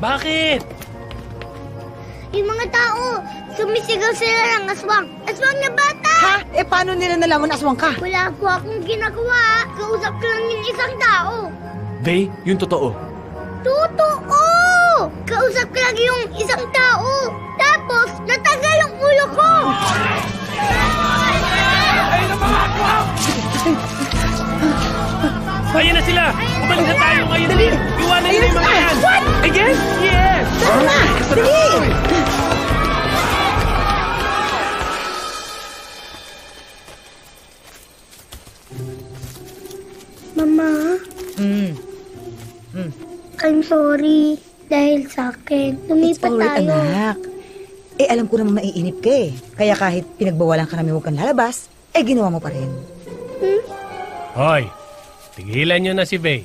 Bakit? Yung mga tao, sumisigaw sila ng aswang. Aswang na bata! Ha? Eh, paano nila nalaman na aswang ka? Wala po akong ginagawa. Kausap ko lang yung isang tao. Vey, yung totoo. Totoo! Kausap ko lang yung isang tao. Tapos, natanggal yung ulo ko! Ayan na sila! Umalis na tayo ngayon! Dali! Iwanan nila yung mga yan! What? Again? Yes! Tara na! Dali! Mama, I'm sorry. Dahil sa akin, It's lumipat alright, tayo. anak. Eh, alam ko namang maiinip ka eh. Kaya kahit pinagbawalan ka namin huwag kang lalabas, eh ginawa mo pa rin. Hoy, tigilan nyo na si Vey.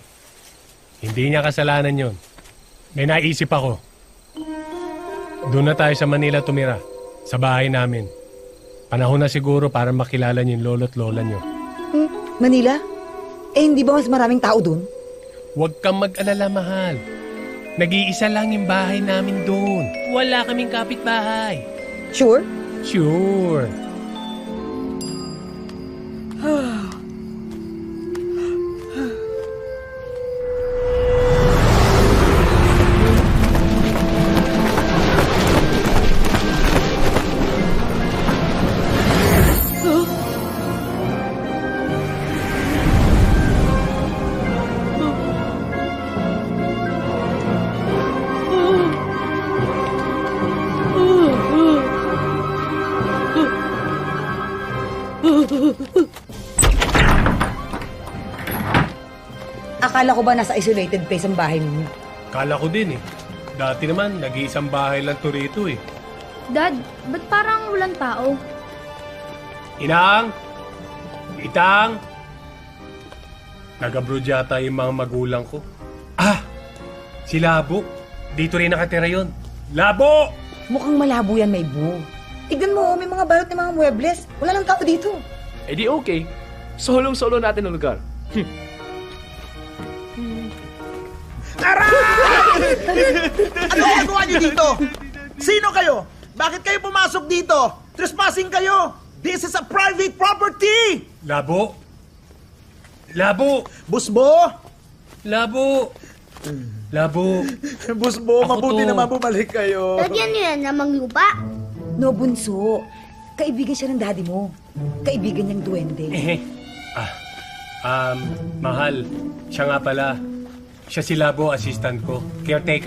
Hindi niya kasalanan yon. May naisip ako. Doon na tayo sa Manila tumira. Sa bahay namin. Panahon na siguro para makilala niyo yung lolo't lola niyo. Manila? Eh, hindi ba mas maraming tao dun? Huwag kang mag-alala, mahal. Nag-iisa lang yung bahay namin doon. Wala kaming kapitbahay. Sure? Sure. Akala ko ba nasa isolated place ang bahay ninyo? Kala ko din eh. Dati naman, nag-iisang bahay lang to rito eh. Dad, ba't parang walang tao? Inang! Itang! Nag-abroad yata yung mga magulang ko. Ah! Si Labo. Dito rin nakatira yun. Labo! Mukhang malabo yan, may bu. Tignan mo, may mga balot ng mga muebles. Wala lang tao dito. Eh di okay. Solong-solo natin ang lugar. Ano ginagawa niyo dito? Sino kayo? Bakit kayo pumasok dito? Trespassing kayo! This is a private property! Labo! Labo! Busbo! Labo! Labo! Busbo, Ako mabuti to. naman bumalik kayo. Dad, yan yun, namang lupa. No, bunso. Kaibigan siya ng daddy mo. Kaibigan niyang duwende. Mahal. Siya nga pala. Siya si Labo, assistant ko. Caretaker.